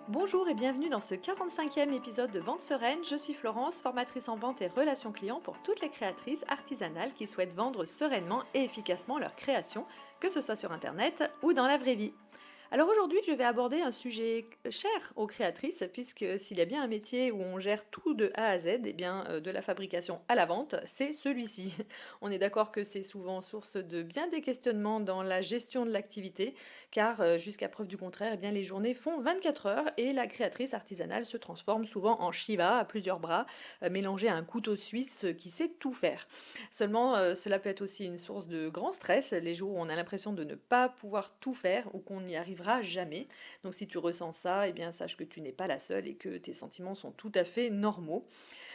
Bonjour et bienvenue dans ce 45e épisode de Vente Sereine. Je suis Florence, formatrice en vente et relations clients pour toutes les créatrices artisanales qui souhaitent vendre sereinement et efficacement leurs créations, que ce soit sur Internet ou dans la vraie vie. Alors aujourd'hui, je vais aborder un sujet cher aux créatrices, puisque s'il y a bien un métier où on gère tout de A à Z, eh bien, de la fabrication à la vente, c'est celui-ci. On est d'accord que c'est souvent source de bien des questionnements dans la gestion de l'activité, car jusqu'à preuve du contraire, eh bien, les journées font 24 heures et la créatrice artisanale se transforme souvent en Shiva à plusieurs bras, mélangé à un couteau suisse qui sait tout faire. Seulement, cela peut être aussi une source de grand stress, les jours où on a l'impression de ne pas pouvoir tout faire ou qu'on n'y arrivera jamais. Donc si tu ressens ça, eh bien sache que tu n'es pas la seule et que tes sentiments sont tout à fait normaux.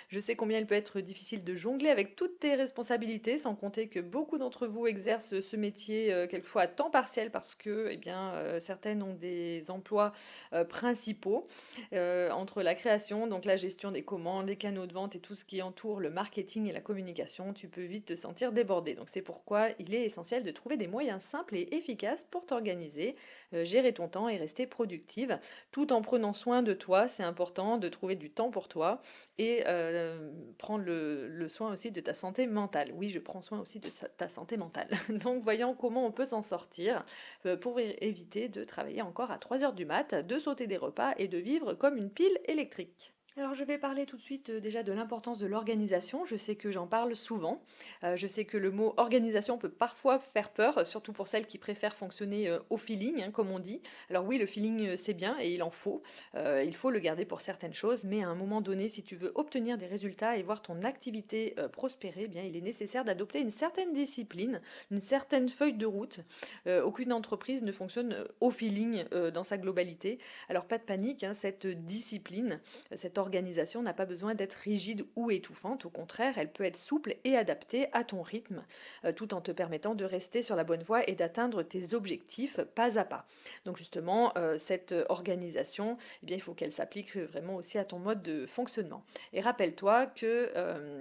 Je sais combien il peut être difficile de jongler avec toutes tes responsabilités, sans compter que beaucoup d'entre vous exercent ce métier quelquefois à temps partiel parce que eh bien, certaines ont des emplois principaux. Entre la création, donc la gestion des commandes, les canaux de vente et tout ce qui entoure le marketing et la communication, tu peux vite te sentir débordé. Donc c'est pourquoi il est essentiel de trouver des moyens simples et efficaces pour t'organiser, gérer ton temps et rester productive, tout en prenant soin de toi. C'est important de trouver du temps pour toi et prendre le soin aussi de ta santé mentale. Oui, je prends soin aussi de ta santé mentale. Donc voyons comment on peut s'en sortir pour éviter de travailler encore à 3 heures du mat, de sauter des repas et de vivre comme une pile électrique. Alors je vais parler tout de suite déjà de l'importance de l'organisation. Je sais que j'en parle souvent. Je sais que le mot organisation peut parfois faire peur, surtout pour celles qui préfèrent fonctionner au feeling, hein, comme on dit. Alors oui, le feeling c'est bien et il en faut. Il faut le garder pour certaines choses, mais à un moment donné, si tu veux obtenir des résultats et voir ton activité prospérer, eh bien il est nécessaire d'adopter une certaine discipline, une certaine feuille de route. Aucune entreprise ne fonctionne au feeling dans sa globalité. Alors pas de panique, hein, cette discipline, cette organisation n'a pas besoin d'être rigide ou étouffante. Au contraire, elle peut être souple et adaptée à ton rythme, tout en te permettant de rester sur la bonne voie et d'atteindre tes objectifs pas à pas. Donc justement, cette organisation, eh bien, il faut qu'elle s'applique vraiment aussi à ton mode de fonctionnement. Et rappelle-toi que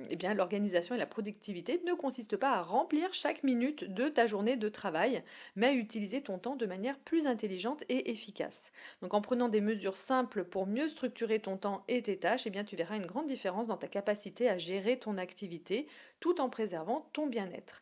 eh bien, l'organisation et la productivité ne consistent pas à remplir chaque minute de ta journée de travail, mais à utiliser ton temps de manière plus intelligente et efficace. Donc en prenant des mesures simples pour mieux structurer ton temps et tes tâches, eh bien, tu verras une grande différence dans ta capacité à gérer ton activité tout en préservant ton bien-être.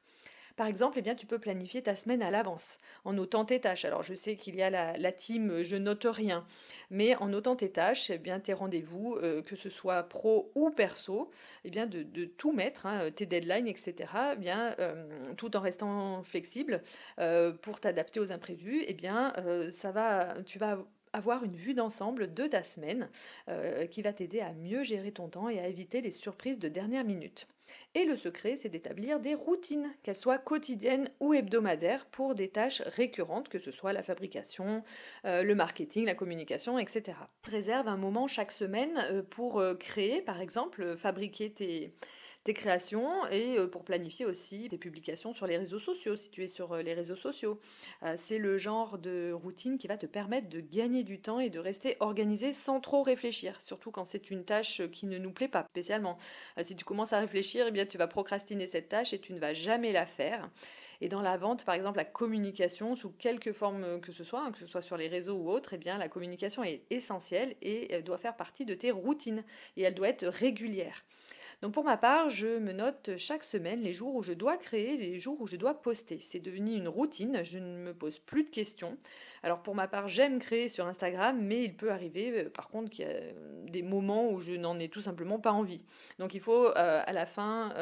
Par exemple, eh bien, tu peux planifier ta semaine à l'avance, en notant tes tâches. Alors, je sais qu'il y a la team je note rien, mais en notant tes tâches, eh bien, tes rendez-vous, que ce soit pro ou perso, eh bien, de tout mettre, hein, tes deadlines, etc., eh bien, tout en restant flexible pour t'adapter aux imprévus, eh bien, tu vas avoir une vue d'ensemble de ta semaine qui va t'aider à mieux gérer ton temps et à éviter les surprises de dernière minute. Et le secret, c'est d'établir des routines, qu'elles soient quotidiennes ou hebdomadaires, pour des tâches récurrentes, que ce soit la fabrication, le marketing, la communication, etc. Réserve un moment chaque semaine pour créer, par exemple, fabriquer tes créations et pour planifier aussi tes publications sur les réseaux sociaux, si tu es sur les réseaux sociaux. C'est le genre de routine qui va te permettre de gagner du temps et de rester organisé sans trop réfléchir, surtout quand c'est une tâche qui ne nous plaît pas spécialement. Si tu commences à réfléchir, eh bien, tu vas procrastiner cette tâche et tu ne vas jamais la faire. Et dans la vente, par exemple, la communication, sous quelque forme que ce soit, hein, que ce soit sur les réseaux ou autre, eh bien, la communication est essentielle et elle doit faire partie de tes routines et elle doit être régulière. Donc pour ma part, je me note chaque semaine les jours où je dois créer, les jours où je dois poster. C'est devenu une routine, je ne me pose plus de questions. Alors pour ma part, j'aime créer sur Instagram, mais il peut arriver par contre qu'il y a des moments où je n'en ai tout simplement pas envie. Donc il faut qu'à la fin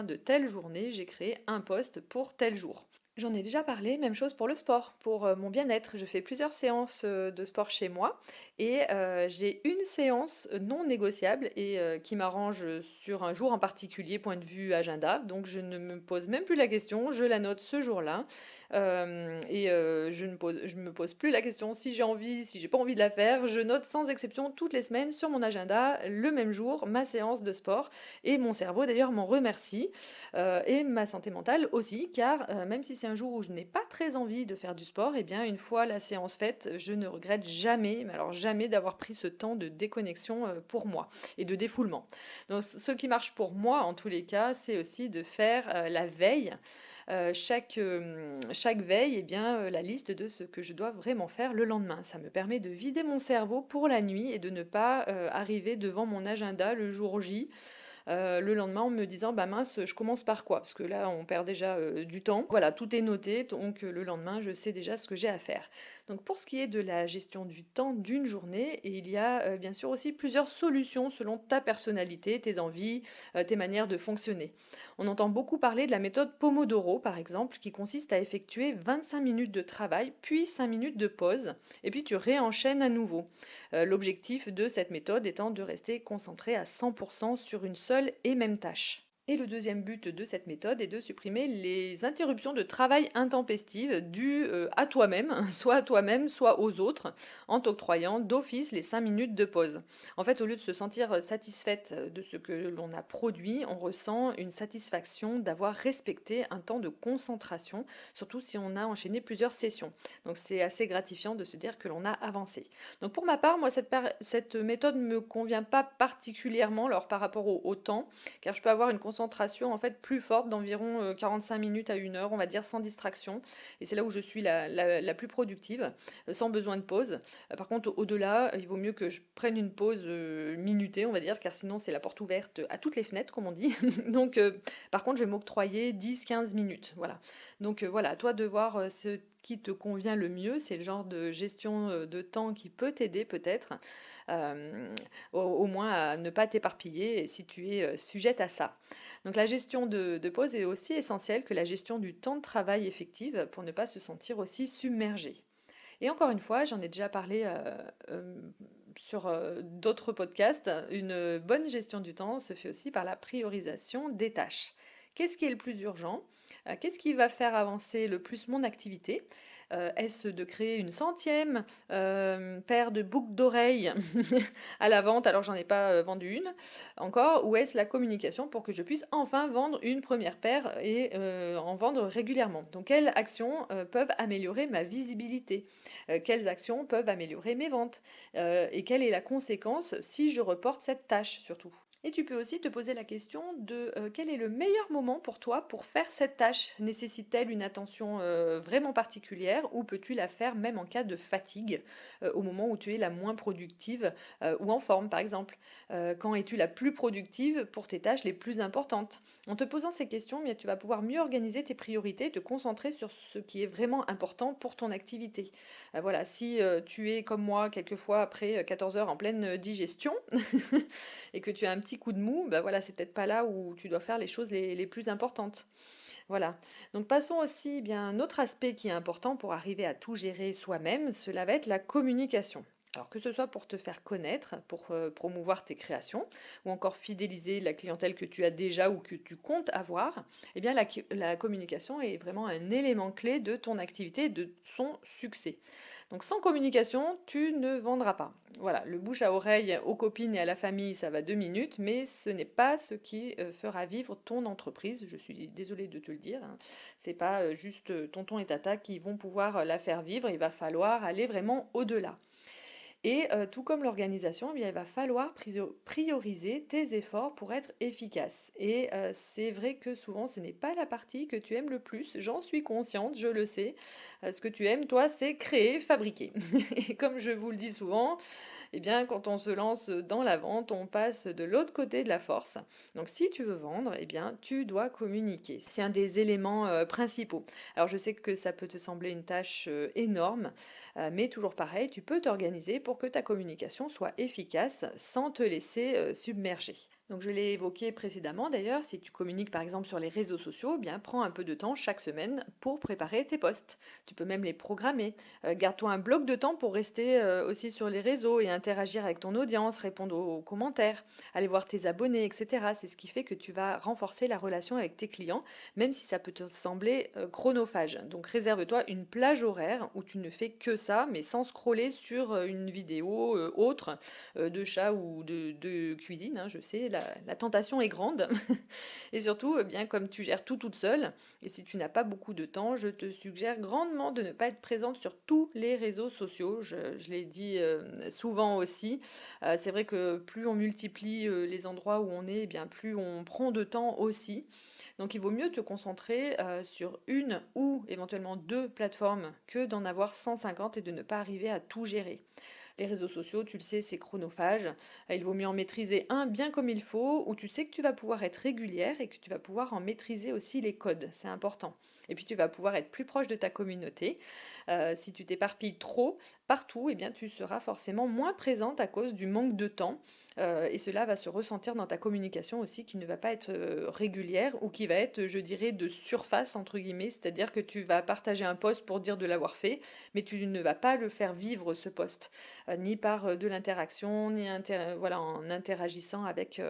de telle journée, j'ai créé un post pour tel jour. J'en ai déjà parlé, même chose pour le sport, pour mon bien-être. Je fais plusieurs séances de sport chez moi et j'ai une séance non négociable et qui m'arrange sur un jour en particulier, point de vue agenda. Donc je ne me pose même plus la question, je la note ce jour-là je ne me pose plus la question si j'ai envie, si j'ai pas envie de la faire. Je note sans exception toutes les semaines sur mon agenda le même jour ma séance de sport et mon cerveau d'ailleurs m'en remercie et ma santé mentale aussi, car même si c'est un jour où je n'ai pas très envie de faire du sport, eh bien une fois la séance faite, je ne regrette jamais, mais alors jamais d'avoir pris ce temps de déconnexion pour moi et de défoulement. Donc ce qui marche pour moi en tous les cas, c'est aussi de faire la veille chaque veille, eh bien, la liste de ce que je dois vraiment faire le lendemain. Ça me permet de vider mon cerveau pour la nuit et de ne pas arriver devant mon agenda le jour J le lendemain en me disant: «Bah mince, je commence par quoi?» Parce que là, on perd déjà, du temps. Voilà, tout est noté, donc le lendemain, je sais déjà ce que j'ai à faire. Donc pour ce qui est de la gestion du temps d'une journée, il y a, bien sûr aussi plusieurs solutions selon ta personnalité, tes envies, tes manières de fonctionner. On entend beaucoup parler de la méthode Pomodoro, par exemple, qui consiste à effectuer 25 minutes de travail, puis 5 minutes de pause, et puis tu réenchaînes à nouveau. L'objectif de cette méthode étant de rester concentré à 100% sur une seule et même tâche. Et le deuxième but de cette méthode est de supprimer les interruptions de travail intempestives dues à toi-même, soit aux autres, en t'octroyant d'office les 5 minutes de pause. En fait, au lieu de se sentir satisfaite de ce que l'on a produit, on ressent une satisfaction d'avoir respecté un temps de concentration, surtout si on a enchaîné plusieurs sessions. Donc c'est assez gratifiant de se dire que l'on a avancé. Donc pour ma part, moi, cette méthode ne me convient pas particulièrement alors, par rapport au temps, car je peux avoir une concentration en fait plus forte d'environ 45 minutes à 1 heure, on va dire, sans distraction. Et c'est là où je suis la plus productive, sans besoin de pause. Par contre, au-delà, il vaut mieux que je prenne une pause minutée, on va dire, car sinon c'est la porte ouverte à toutes les fenêtres, comme on dit. Donc, par contre, je vais m'octroyer 10-15 minutes. Voilà. Donc, voilà, à toi de voir ce qui te convient le mieux. C'est le genre de gestion de temps qui peut t'aider peut-être, euh, au moins à ne pas t'éparpiller si tu es sujette à ça. Donc la gestion de pause est aussi essentielle que la gestion du temps de travail effective pour ne pas se sentir aussi submergé. Et encore une fois, j'en ai déjà parlé sur d'autres podcasts, une bonne gestion du temps se fait aussi par la priorisation des tâches. Qu'est-ce qui est le plus urgent? Qu'est-ce qui va faire avancer le plus mon activité? Est-ce de créer une centième paire de boucles d'oreilles à la vente alors que j'en ai pas vendu une encore? Ou est-ce la communication pour que je puisse enfin vendre une première paire et en vendre régulièrement? Donc quelles actions peuvent améliorer ma visibilité? Quelles actions peuvent améliorer mes ventes? Et quelle est la conséquence si je reporte cette tâche surtout? Et tu peux aussi te poser la question de quel est le meilleur moment pour toi pour faire cette tâche? Nécessite-t-elle une attention vraiment particulière ou peux-tu la faire même en cas de fatigue, au moment où tu es la moins productive ou en forme par exemple? Quand es-tu la plus productive pour tes tâches les plus importantes? En te posant ces questions, eh bien, tu vas pouvoir mieux organiser tes priorités, te concentrer sur ce qui est vraiment important pour ton activité. Voilà, si tu es comme moi quelquefois après 14 heures en pleine digestion, et que tu as un petit coup de mou, bah voilà, c'est peut-être pas là où tu dois faire les choses les plus importantes. Voilà. Donc passons aussi bien un autre aspect qui est important pour arriver à tout gérer soi-même, cela va être la communication. Alors que ce soit pour te faire connaître, pour promouvoir tes créations, ou encore fidéliser la clientèle que tu as déjà ou que tu comptes avoir, eh bien la communication est vraiment un élément clé de ton activité et de son succès. Donc sans communication, tu ne vendras pas. Voilà, le bouche à oreille aux copines et à la famille, ça va 2 minutes, mais ce n'est pas ce qui fera vivre ton entreprise. Je suis désolée de te le dire, hein. C'est pas juste tonton et tata qui vont pouvoir la faire vivre. Il va falloir aller vraiment au-delà. Et tout comme l'organisation, eh bien, il va falloir prioriser tes efforts pour être efficace. Et c'est vrai que souvent, ce n'est pas la partie que tu aimes le plus. J'en suis consciente, je le sais. Ce que tu aimes, toi, c'est créer, fabriquer. Et comme je vous le dis souvent, eh bien, quand on se lance dans la vente, on passe de l'autre côté de la force. Donc, si tu veux vendre, eh bien, tu dois communiquer. C'est un des éléments principaux. Alors, je sais que ça peut te sembler une tâche énorme, mais toujours pareil, tu peux t'organiser pour que ta communication soit efficace sans te laisser submerger. Donc je l'ai évoqué précédemment d'ailleurs, si tu communiques par exemple sur les réseaux sociaux, eh bien prends un peu de temps chaque semaine pour préparer tes posts. Tu peux même les programmer. Garde-toi un bloc de temps pour rester aussi sur les réseaux et interagir avec ton audience, répondre aux commentaires, aller voir tes abonnés, etc. C'est ce qui fait que tu vas renforcer la relation avec tes clients, même si ça peut te sembler chronophage. Donc réserve-toi une plage horaire où tu ne fais que ça, mais sans scroller sur une vidéo autre de chat ou de cuisine, hein, je sais, la tentation est grande. Et surtout, eh bien, comme tu gères tout toute seule, et si tu n'as pas beaucoup de temps, je te suggère grandement de ne pas être présente sur tous les réseaux sociaux. Je l'ai dit souvent aussi. C'est vrai que plus on multiplie les endroits où on est, eh bien, plus on prend de temps aussi. Donc il vaut mieux te concentrer sur une ou éventuellement deux plateformes que d'en avoir 150 et de ne pas arriver à tout gérer. Les réseaux sociaux, tu le sais, c'est chronophage. Il vaut mieux en maîtriser un bien comme il faut, où tu sais que tu vas pouvoir être régulière et que tu vas pouvoir en maîtriser aussi les codes. C'est important. Et puis tu vas pouvoir être plus proche de ta communauté. Si tu t'éparpilles trop partout, eh bien tu seras forcément moins présente à cause du manque de temps. Et cela va se ressentir dans ta communication aussi, qui ne va pas être régulière ou qui va être, je dirais, de surface, entre guillemets. C'est-à-dire que tu vas partager un post pour dire de l'avoir fait, mais tu ne vas pas le faire vivre, ce post, ni par de l'interaction, ni voilà, en interagissant avec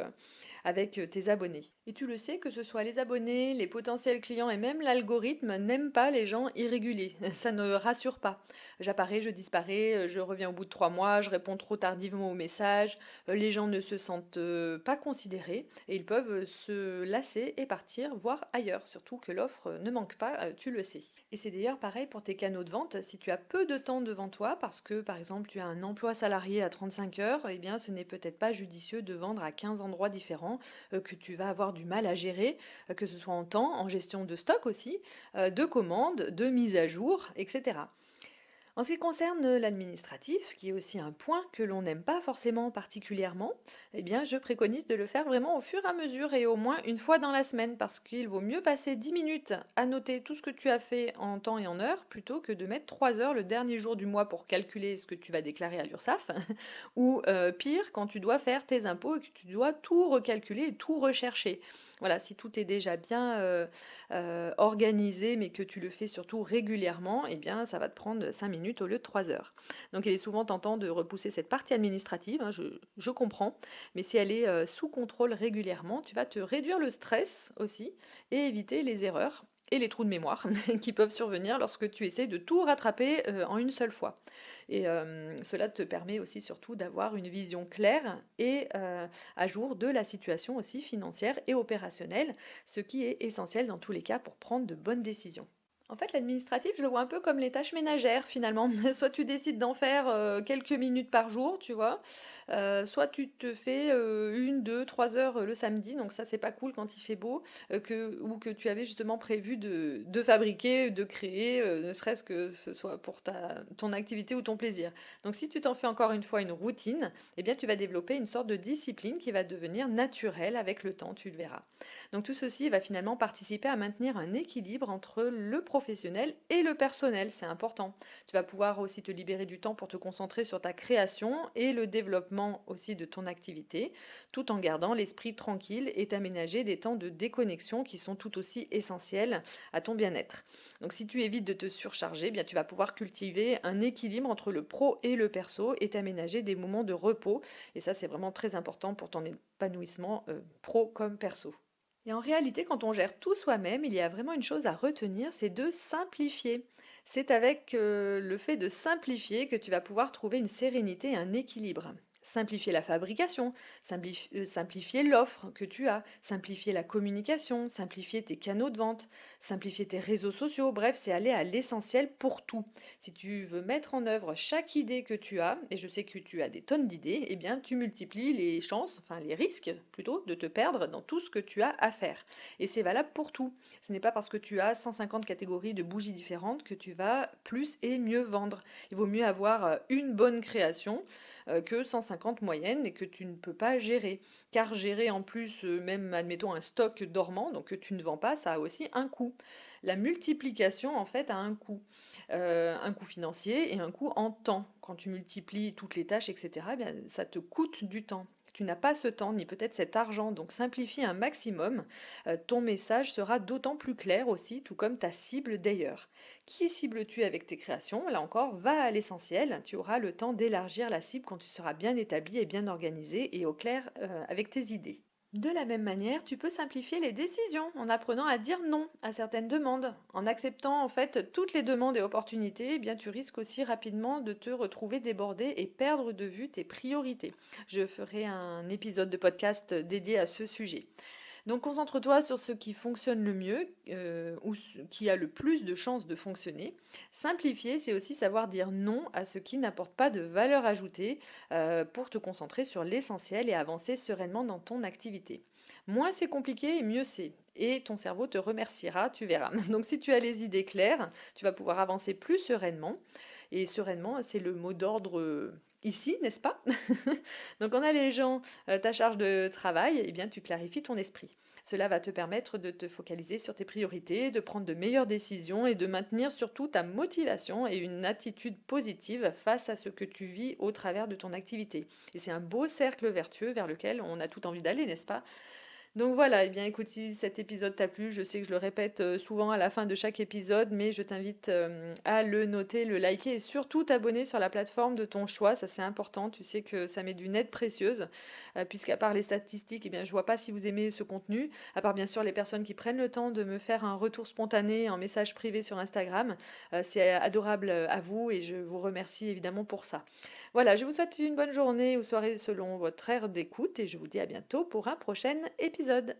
tes abonnés. Et tu le sais, que ce soit les abonnés, les potentiels clients et même l'algorithme n'aiment pas les gens irréguliers. Ça ne rassure pas. J'apparais, je disparais, je reviens au bout de 3 mois, je réponds trop tardivement aux messages, les gens ne se sentent pas considérés et ils peuvent se lasser et partir, voire ailleurs. Surtout que l'offre ne manque pas, tu le sais. Et c'est d'ailleurs pareil pour tes canaux de vente. Si tu as peu de temps devant toi, parce que par exemple tu as un emploi salarié à 35 heures, eh bien ce n'est peut-être pas judicieux de vendre à 15 endroits différents que tu vas avoir du mal à gérer, que ce soit en temps, en gestion de stock aussi, de commandes, de mise à jour, etc. En ce qui concerne l'administratif, qui est aussi un point que l'on n'aime pas forcément particulièrement, eh bien je préconise de le faire vraiment au fur et à mesure et au moins une fois dans la semaine, parce qu'il vaut mieux passer 10 minutes à noter tout ce que tu as fait en temps et en heure, plutôt que de mettre 3 heures le dernier jour du mois pour calculer ce que tu vas déclarer à l'URSSAF, ou pire, quand tu dois faire tes impôts et que tu dois tout recalculer et tout rechercher. Voilà, si tout est déjà bien organisé, mais que tu le fais surtout régulièrement, eh bien, ça va te prendre 5 minutes au lieu de 3 heures. Donc, il est souvent tentant de repousser cette partie administrative, hein, je comprends, mais si elle est sous contrôle régulièrement, tu vas te réduire le stress aussi et éviter les erreurs et les trous de mémoire qui peuvent survenir lorsque tu essaies de tout rattraper en une seule fois. Et cela te permet aussi surtout d'avoir une vision claire et à jour de la situation aussi financière et opérationnelle, ce qui est essentiel dans tous les cas pour prendre de bonnes décisions. En fait, l'administratif, je le vois un peu comme les tâches ménagères finalement. Soit tu décides d'en faire quelques minutes par jour, tu vois, soit tu te fais 1, 2, 3 heures le samedi, donc ça c'est pas cool quand il fait beau, ou que tu avais justement prévu de fabriquer, de créer, ne serait-ce que ce soit pour ton activité ou ton plaisir. Donc si tu t'en fais encore une fois une routine, eh bien tu vas développer une sorte de discipline qui va devenir naturelle avec le temps, tu le verras. Donc tout ceci va finalement participer à maintenir un équilibre entre le professionnel et le personnel, c'est important. Tu vas pouvoir aussi te libérer du temps pour te concentrer sur ta création et le développement aussi de ton activité, tout en gardant l'esprit tranquille et t'aménager des temps de déconnexion qui sont tout aussi essentiels à ton bien-être. Donc si tu évites de te surcharger, eh bien tu vas pouvoir cultiver un équilibre entre le pro et le perso et t'aménager des moments de repos. Et ça, c'est vraiment très important pour ton épanouissement pro comme perso. Et en réalité, quand on gère tout soi-même, il y a vraiment une chose à retenir, c'est de simplifier. C'est avec le fait de simplifier que tu vas pouvoir trouver une sérénité et un équilibre. Simplifier la fabrication, simplifier l'offre que tu as, simplifier la communication, simplifier tes canaux de vente, simplifier tes réseaux sociaux, bref, c'est aller à l'essentiel pour tout. Si tu veux mettre en œuvre chaque idée que tu as, et je sais que tu as des tonnes d'idées, eh bien tu multiplies les chances, enfin les risques plutôt, de te perdre dans tout ce que tu as à faire. Et c'est valable pour tout. Ce n'est pas parce que tu as 150 catégories de bougies différentes que tu vas plus et mieux vendre. Il vaut mieux avoir une bonne création que 150 moyennes et que tu ne peux pas gérer. Car gérer en plus, même admettons un stock dormant, donc que tu ne vends pas, ça a aussi un coût. La multiplication en fait a un coût financier et un coût en temps. Quand tu multiplies toutes les tâches, etc., eh bien, ça te coûte du temps. Tu n'as pas ce temps ni peut-être cet argent, donc simplifie un maximum. Ton message sera d'autant plus clair aussi, tout comme ta cible d'ailleurs. Qui cibles-tu avec tes créations? Là encore, va à l'essentiel. Tu auras le temps d'élargir la cible quand tu seras bien établi et bien organisé et au clair avec tes idées. De la même manière, tu peux simplifier les décisions en apprenant à dire non à certaines demandes. En acceptant en fait toutes les demandes et opportunités, eh bien tu risques aussi rapidement de te retrouver débordé et perdre de vue tes priorités. Je ferai un épisode de podcast dédié à ce sujet. Donc concentre-toi sur ce qui fonctionne le mieux ou ce qui a le plus de chances de fonctionner. Simplifier, c'est aussi savoir dire non à ce qui n'apporte pas de valeur ajoutée pour te concentrer sur l'essentiel et avancer sereinement dans ton activité. Moins c'est compliqué et mieux c'est. Et ton cerveau te remerciera, tu verras. Donc si tu as les idées claires, tu vas pouvoir avancer plus sereinement. Et sereinement, c'est le mot d'ordre ici, n'est-ce pas? Donc en allégeant ta charge de travail, eh bien, tu clarifies ton esprit. Cela va te permettre de te focaliser sur tes priorités, de prendre de meilleures décisions et de maintenir surtout ta motivation et une attitude positive face à ce que tu vis au travers de ton activité. Et c'est un beau cercle vertueux vers lequel on a tout envie d'aller, n'est-ce pas? Donc voilà, eh bien écoute, si cet épisode t'a plu, je sais que je le répète souvent à la fin de chaque épisode, mais je t'invite à le noter, le liker et surtout t'abonner sur la plateforme de ton choix, ça c'est important, tu sais que ça m'est d'une aide précieuse, puisqu'à part les statistiques, eh bien je vois pas si vous aimez ce contenu, à part bien sûr les personnes qui prennent le temps de me faire un retour spontané en message privé sur Instagram, c'est adorable à vous et je vous remercie évidemment pour ça. Voilà, je vous souhaite une bonne journée ou soirée selon votre heure d'écoute et je vous dis à bientôt pour un prochain épisode.